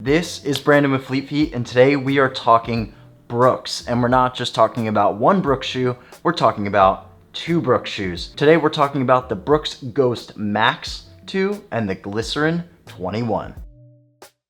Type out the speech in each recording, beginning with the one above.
This is Brandon with Fleet Feet, and today we are talking Brooks. And we're not just talking about one Brooks shoe, we're talking about two Brooks shoes. Today we're talking about the Brooks Ghost Max 2 and the Glycerin 21.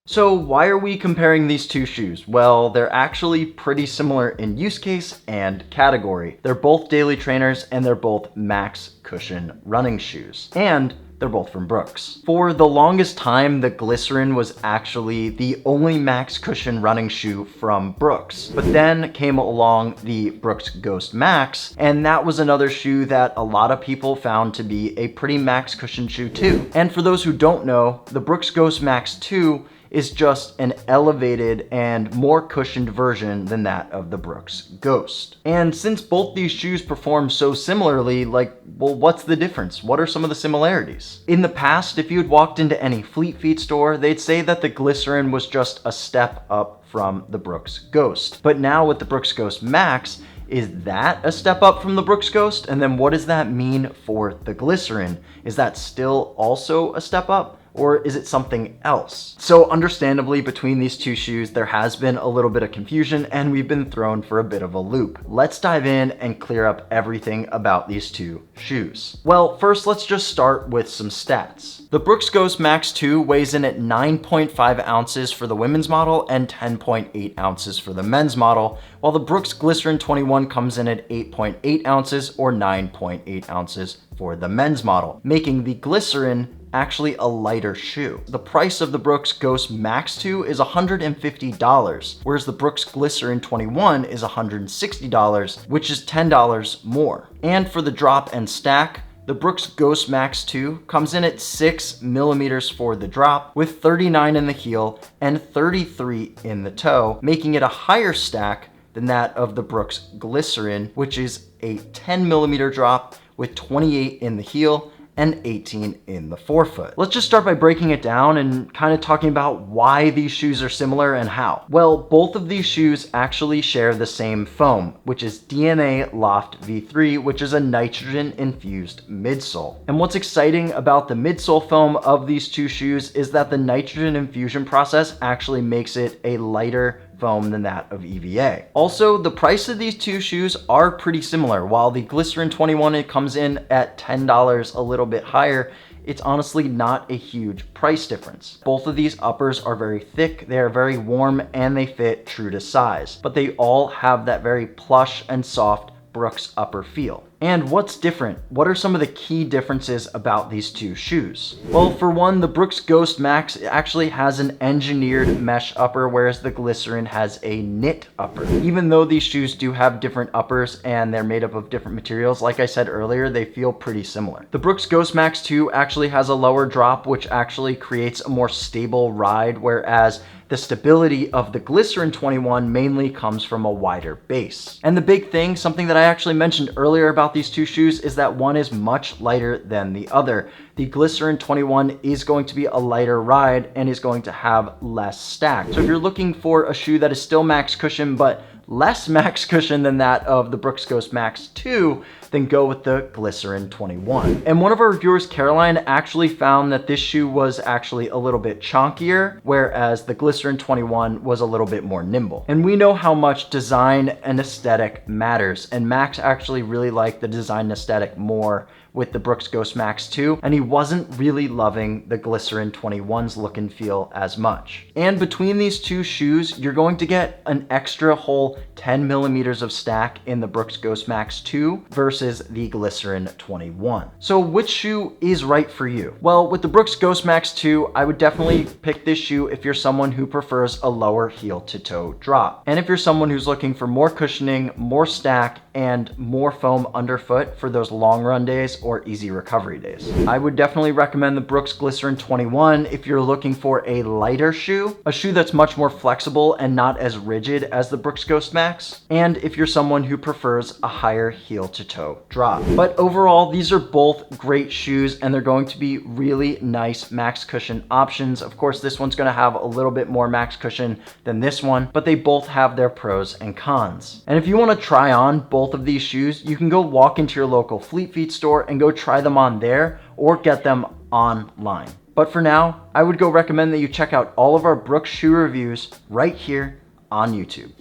So why are we comparing these two shoes? Well, they're actually pretty similar in use case and category. They're both daily trainers and they're both max cushion running shoes. And they're both from Brooks. For the longest time, the Glycerin was actually the only max cushion running shoe from Brooks. But then came along the Brooks Ghost Max, and that was another shoe that a lot of people found to be a pretty max cushion shoe too. And for those who don't know, the Brooks Ghost Max 2 is just an elevated and more cushioned version than that of the Brooks Ghost. And since both these shoes perform so similarly, well, what's the difference? What are some of the similarities? In the past, if you had walked into any Fleet Feet store, they'd say that the Glycerin was just a step up from the Brooks Ghost. But now with the Brooks Ghost Max, is that a step up from the Brooks Ghost? And then what does that mean for the Glycerin? Is that still also a step up? Or is it something else? So understandably, between these two shoes, there has been a little bit of confusion and we've been thrown for a bit of a loop. Let's dive in and clear up everything about these two shoes. Well, first, let's just start with some stats. The Brooks Ghost Max 2 weighs in at 9.5 ounces for the women's model and 10.8 ounces for the men's model, while the Brooks Glycerin 21 comes in at 8.8 ounces or 9.8 ounces for the men's model, making the Glycerin actually a lighter shoe. The price of the Brooks Ghost Max 2 is $150, whereas the Brooks Glycerin 21 is $160, which is $10 more. And for the drop and stack, the Brooks Ghost Max 2 comes in at 6 millimeters for the drop, with 39 in the heel and 33 in the toe, making it a higher stack than that of the Brooks Glycerin, which is a 10 millimeter drop with 28 in the heel and 18 in the forefoot. Let's just start by breaking it down and kind of talking about why these shoes are similar and how. Well, both of these shoes actually share the same foam, which is DNA Loft V3, which is a nitrogen infused midsole. And what's exciting about the midsole foam of these two shoes is that the nitrogen infusion process actually makes it a lighter foam than that of EVA. Also, the price of these two shoes are pretty similar. While the Glycerin 21, it comes in at $10, a little bit higher, it's honestly not a huge price difference. Both of these uppers are very thick, they are very warm, and they fit true to size. But they all have that very plush and soft Brooks upper feel. And what's different? What are some of the key differences about these two shoes? Well, for one, the Brooks Ghost Max actually has an engineered mesh upper, whereas the Glycerin has a knit upper. Even though these shoes do have different uppers and they're made up of different materials, like I said earlier, they feel pretty similar. The Brooks Ghost Max 2 actually has a lower drop, which actually creates a more stable ride, whereas the stability of the Glycerin 21 mainly comes from a wider base. And the big thing, something that I actually mentioned earlier about these two shoes, is that one is much lighter than the other. The Glycerin 21 is going to be a lighter ride and is going to have less stack. So if you're looking for a shoe that is still max cushion but less max cushion than that of the Brooks Ghost Max 2, then go with the Glycerin 21. And one of our reviewers, Caroline, actually found that this shoe was actually a little bit chonkier, whereas the Glycerin 21 was a little bit more nimble. And we know how much design and aesthetic matters, and Max actually really liked the design and aesthetic more with the Brooks Ghost Max 2, and he wasn't really loving the Glycerin 21's look and feel as much. And between these two shoes, you're going to get an extra whole 10 millimeters of stack in the Brooks Ghost Max 2 versus the Glycerin 21. So which shoe is right for you? Well, with the Brooks Ghost Max 2, I would definitely pick this shoe if you're someone who prefers a lower heel to toe drop. And if you're someone who's looking for more cushioning, more stack, and more foam underfoot for those long run days or easy recovery days. I would definitely recommend the Brooks Glycerin 21 if you're looking for a lighter shoe, a shoe that's much more flexible and not as rigid as the Brooks Ghost Max, and if you're someone who prefers a higher heel to toe drop. But overall, these are both great shoes and they're going to be really nice max cushion options. Of course, this one's going to have a little bit more max cushion than this one, but they both have their pros and cons. And if you want to try on both of these shoes, you can go walk into your local Fleet Feet store and go try them on there or get them online. But for now, I would go recommend that you check out all of our Brooks shoe reviews right here on YouTube.